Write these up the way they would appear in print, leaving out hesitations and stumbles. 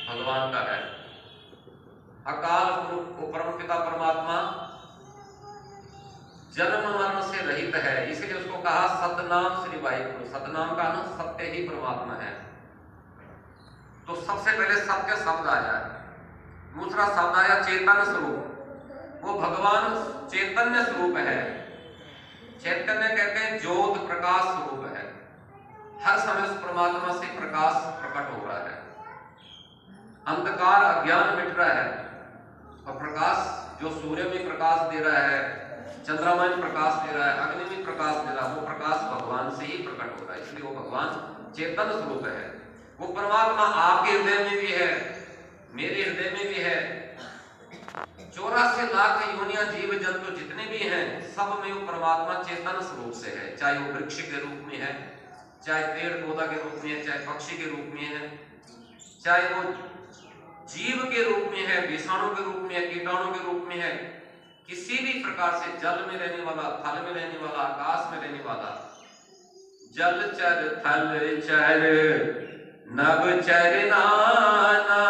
भगवान का है। अकाल पुरुष को परम पिता परमात्मा जन्म मरण से रहित है, इसलिए उसको कहा सतनाम श्री वाहिगुरु। सतनाम का नाम सत्य ही परमात्मा है। तो सबसे पहले सत्य शब्द आया, दूसरा शब्द आया चेतन स्वरूप। वो भगवान चैतन्य स्वरूप है। चैतन्य कहते हैं ज्योत प्रकाश स्वरूप है। हर समय उस परमात्मा से प्रकाश प्रकट हो रहा है। अंधकार अज्ञान मिट रहा है और प्रकाश जो सूर्य में प्रकाश दे रहा है, चंद्रमा में प्रकाश दे रहा है, अग्नि में प्रकाश दे रहा है, वो प्रकाश भगवान से ही प्रकट हो रहा है। इसलिए वो भगवान चेतन स्वरूप है। वो परमात्मा आपके हृदय में भी है, मेरे हृदय में भी है। 84 लाख योनियां जीव जंतु जितने भी हैं, सब में वो परमात्मा चेतन स्वरूप से है। चाहे वो वृक्ष के रूप में है, चाहे पेड़ पौधा के रूप में है, चाहे पक्षी के रूप में है, चाहे वो जीव के रूप में है, विषाणु के रूप में है, कीटाणु के रूप में है, किसी भी प्रकार से जल में रहने वाला, थल में रहने वाला, आकाश में रहने वाला, जल चर थल चर नभ चर नाना,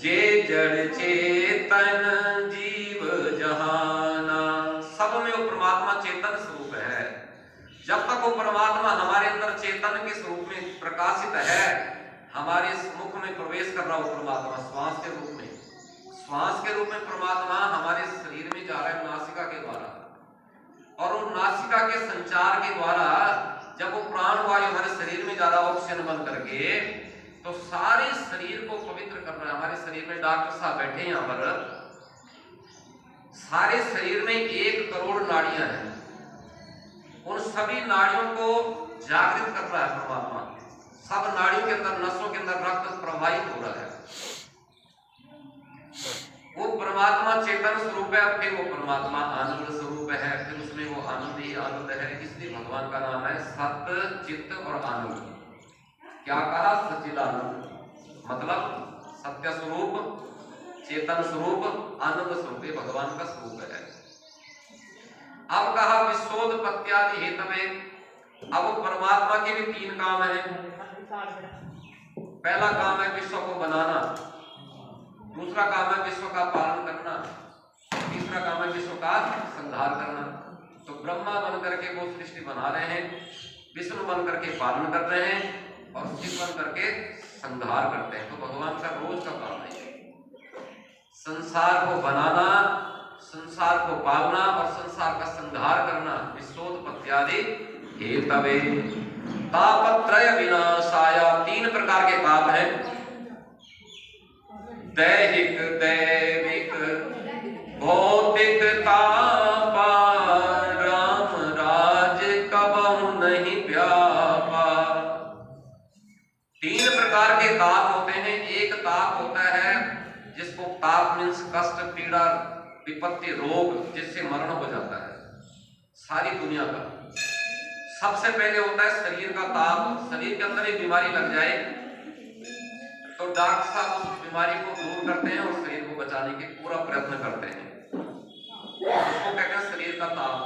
जे जड़ चेतन जीव जहाना। सब में वो परमात्मा चेतन स्वरूप है। जब तक वो परमात्मा हमारे अंदर चेतन के स्वरूप में प्रकाशित है, हमारे मुख में प्रवेश कर रहा हो परमात्मा श्वास के रूप में, श्वास के रूप में परमात्मा हमारे शरीर में जा रहा है नासिका के द्वारा, और वो नासिका के संचार के द्वारा जब वो प्राण वायु हमारे शरीर में जा रहा है ऑक्सीजन बन करके, तो सारे शरीर को पवित्र कर रहा है। हमारे शरीर में डॉक्टर साहब बैठे यहाँ पर, सारे शरीर में 1 करोड़ नाड़ियां हैं। उन सभी नाड़ियों को जागृत कर रहा है परमात्मा। सब नाड़ियों के अंदर, नसों के अंदर रक्त प्रवाहित हो रहा है। वो परमात्मा चेतन स्वरूप है। फिर वो परमात्मा आनंद स्वरूप है। फिर उसमें वो आनंद ही आनंद है। इसलिए भगवान का नाम है सत्य, चित्त और आनंद। क्या कहा? सच्चिदानंद, मतलब सत्य स्वरूप, चेतन स्वरूप, आनंद स्वरूप, ये भगवान का स्वरूप है। अब कहा विश्वोत्पत्त्यादि हेतवे। अब परमात्मा के भी 3 काम है। पहला काम है विश्व को बनाना, दूसरा काम है विश्व का पालन करना, तीसरा काम है विश्व का संहार करना। तो ब्रह्मा बन करके वो सृष्टि बना रहे हैं, विष्णु बन करके पालन कर रहे हैं, और शिव बन करके संहार करते हैं। तो भगवान का रोज का काम है संसार को बनाना, संसार को पालना और संसार का संहार करना। विश्वोत्पत्त्यादि हेतवे तापत्रय विनाशाय। 3 प्रकार के ताप हैं, दैहिक, दैविक, भौतिक तापा। राम राज कबहु नहीं व्यापा। 3 प्रकार के ताप होते हैं। एक ताप होता है जिसको ताप मीन्स कष्ट, पीड़ा, विपत्ति, रोग, जिससे मरण हो जाता है सारी दुनिया का। सबसे पहले होता है शरीर का ताप। शरीर के अंदर एक बीमारी लग जाए तो डॉक्टर साहब उस बीमारी को दूर करते हैं और शरीर को बचाने के पूरा प्रयत्न करते हैं। उसको कहते हैं शरीर का ताप।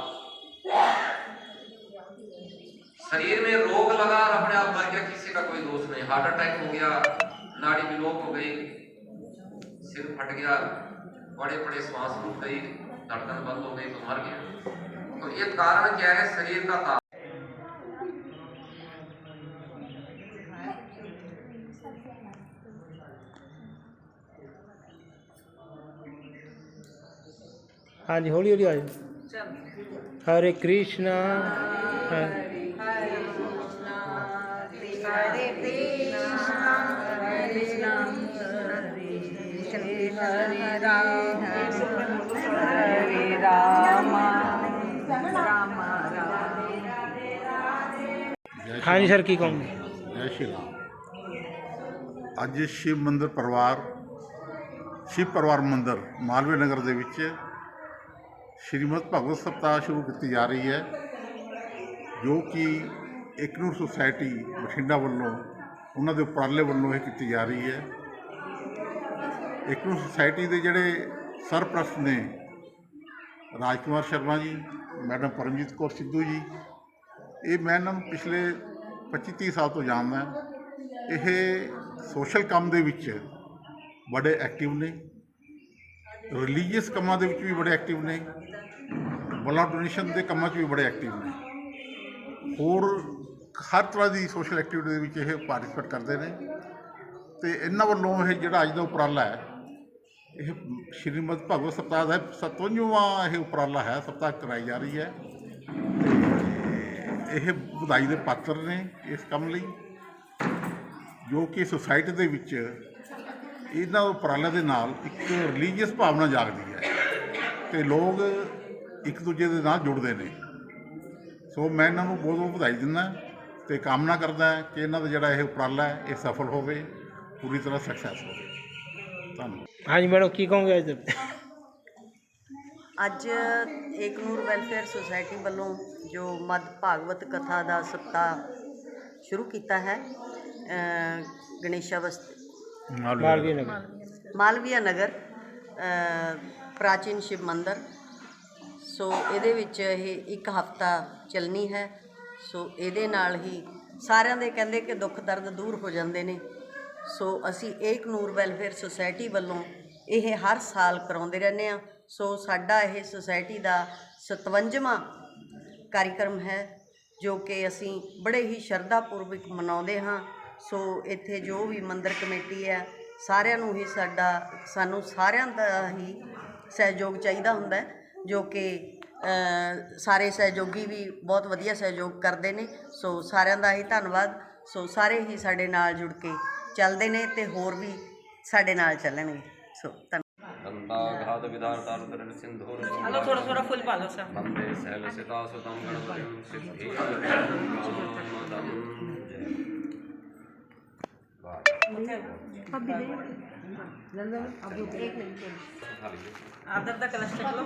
शरीर में रोग लगा और अपने आप मर गया, किसी का कोई दोष नहीं। हार्ट अटैक हो गया, नाड़ी ब्लॉक हो गई, सिर फट गया, बड़े बड़े श्वास रुक गई, धड़कन बंद हो गई, तो मर गया। तो ये कारण क्या है? शरीर का ताप। हाँ जी, हौली हौली आ जाओ। हरे कृष्णा हरे कृष्णा कृष्ण हरे राम हरे राम राम हाँ जी सर, की कहूँगे? जय श्री राम। ਅੱਜ शिव मंदिर परिवार, शिव परिवार मंदिर मालवे नगर ਦੇ ਵਿੱਚ श्रीमद भगवत सप्ताह शुरू की जा रही है, जो कि एकनूर सोसाइटी बठिंडा ਵੱਲੋਂ ਉਹਨਾਂ ਦੇ ਉਪਰਾਲੇ ਵੱਲੋਂ ਇਹ ਕੀਤੀ ਜਾ ਰਹੀ ਹੈ। एकनूर सोसाइटी ਦੇ ਜਿਹੜੇ ਸਰਪ੍ਰਸਤ ਨੇ राजकुमार शर्मा जी, मैडम परमजीत कौर सिद्धू जी, ये मैं इन्हों पिछले 25-30 साल तो जानदा। ਇਹ ਸੋਸ਼ਲ ਕੰਮ ਦੇ ਵਿੱਚ ਬੜੇ ਐਕਟਿਵ ਨੇ, ਰਿਲੀਜੀਅਸ ਕੰਮਾਂ ਦੇ ਵਿੱਚ ਵੀ ਬੜੇ ਐਕਟਿਵ ਨੇ, ਬਲੱਡ ਡੋਨੇਸ਼ਨ ਦੇ ਕੰਮਾਂ 'ਚ ਵੀ ਬੜੇ ਐਕਟਿਵ ਨੇ। ਹੋਰ ਹਰ ਤਰ੍ਹਾਂ ਦੀ ਸੋਸ਼ਲ ਐਕਟੀਵਿਟੀ ਦੇ ਵਿੱਚ ਇਹ ਪਾਰਟੀਸਪੇਟ ਕਰਦੇ ਨੇ। ਅਤੇ ਇਹਨਾਂ ਵੱਲੋਂ ਇਹ ਜਿਹੜਾ ਅੱਜ ਦਾ ਉਪਰਾਲਾ ਹੈ, ਇਹ ਸ਼੍ਰੀਮਦ ਭਗਵਤ ਸਪਤਾਹ ਦਾ 57ਵਾਂ ਇਹ ਉਪਰਾਲਾ ਹੈ, ਸਪਤਾਹ ਕਰਾਈ ਜਾ ਰਹੀ ਹੈ। ਅਤੇ ਇਹ ਵਧਾਈ ਦੇ ਪਾਤਰ ਨੇ ਇਸ ਕੰਮ ਲਈ, ਜੋ ਕਿ ਸੁਸਾਇਟੀ ਦੇ ਵਿੱਚ ਇਹਨਾਂ ਉਪਰਾਲਿਆਂ ਦੇ ਨਾਲ ਇੱਕ ਰਿਲੀਜੀਅਸ ਭਾਵਨਾ ਜਾਗਦੀ ਹੈ ਅਤੇ ਲੋਕ ਇੱਕ ਦੂਜੇ ਦੇ ਨਾਲ ਜੁੜਦੇ ਨੇ। ਸੋ ਮੈਂ ਇਹਨਾਂ ਨੂੰ ਬਹੁਤ ਬਹੁਤ ਵਧਾਈ ਦਿੰਦਾ ਅਤੇ ਕਾਮਨਾ ਕਰਦਾ ਕਿ ਇਹਨਾਂ ਦਾ ਜਿਹੜਾ ਇਹ ਉਪਰਾਲਾ ਹੈ ਇਹ ਸਫਲ ਹੋਵੇ, ਪੂਰੀ ਤਰ੍ਹਾਂ ਸਕਸੈਸ ਹੋਵੇ। ਧੰਨਵਾਦ। ਹਾਂਜੀ ਮੈਡਮ, ਕੀ ਕਹੋਗੇ ਅੱਜ? ਅੱਜ ਏਕਨੂਰ ਵੈਲਫੇਅਰ ਸੁਸਾਇਟੀ ਵੱਲੋਂ ਜੋ ਮਦ ਭਾਗਵਤ ਕਥਾ ਦਾ ਸਪਤਾਹ ਸ਼ੁਰੂ ਕੀਤਾ ਹੈ ਗਣੇਸ਼ਾ ਬਸਤੀ ਮਾਲਵੀ ਨਗਰ ਮਾਲਵੀਆ ਨਗਰ ਪ੍ਰਾਚੀਨ ਸ਼ਿਵ ਮੰਦਰ। ਸੋ ਇਹਦੇ ਵਿੱਚ ਇਹ ਇੱਕ ਹਫ਼ਤਾ ਚੱਲਣੀ ਹੈ। ਸੋ ਇਹਦੇ ਨਾਲ ਹੀ ਸਾਰਿਆਂ ਦੇ ਕਹਿੰਦੇ ਕਿ ਦੁੱਖ ਦਰਦ ਦੂਰ ਹੋ ਜਾਂਦੇ ਨੇ। ਸੋ ਅਸੀਂ ਏਕਨੂਰ ਵੈਲਫੇਅਰ ਸੁਸਾਇਟੀ ਵੱਲੋਂ ਇਹ ਹਰ ਸਾਲ ਕਰਾਉਂਦੇ ਰਹਿੰਦੇ ਹਾਂ। ਸੋ ਸਾਡਾ ਇਹ ਸੁਸਾਇਟੀ ਦਾ 57ਵਾਂ ਕਾਰਿਕਰਮ ਹੈ, ਜੋ ਕਿ ਅਸੀਂ ਬੜੇ ਹੀ ਸ਼ਰਧਾਪੂਰਵਕ ਮਨਾਉਂਦੇ ਹਾਂ। ਸੋ ਇੱਥੇ ਜੋ ਵੀ ਮੰਦਰ ਕਮੇਟੀ ਹੈ, ਸਾਰਿਆਂ ਨੂੰ ਹੀ ਸਾਨੂੰ ਸਾਰਿਆਂ ਦਾ ਹੀ ਸਹਿਯੋਗ ਚਾਹੀਦਾ ਹੁੰਦਾ ਹੈ, ਜੋ ਕਿ ਸਾਰੇ ਸਹਿਯੋਗੀ ਵੀ ਬਹੁਤ ਵਧੀਆ ਸਹਿਯੋਗ ਕਰਦੇ ਨੇ। ਸੋ ਸਾਰਿਆਂ ਦਾ ਹੀ ਧੰਨਵਾਦ। ਸੋ ਸਾਰੇ ਹੀ ਸਾਡੇ ਨਾਲ ਜੁੜ ਕੇ ਚੱਲਦੇ ਨੇ ਅਤੇ ਹੋਰ ਵੀ ਸਾਡੇ ਨਾਲ ਚੱਲਣਗੇ। ਸੋ दंताघात विदारतारुदरण सिंधुर हेलो थोड़ा थोड़ा फुल पा लो सर। वंदे शैलसितासुतं गणपतिं सिद्धिदं आदर का कलश चक लो।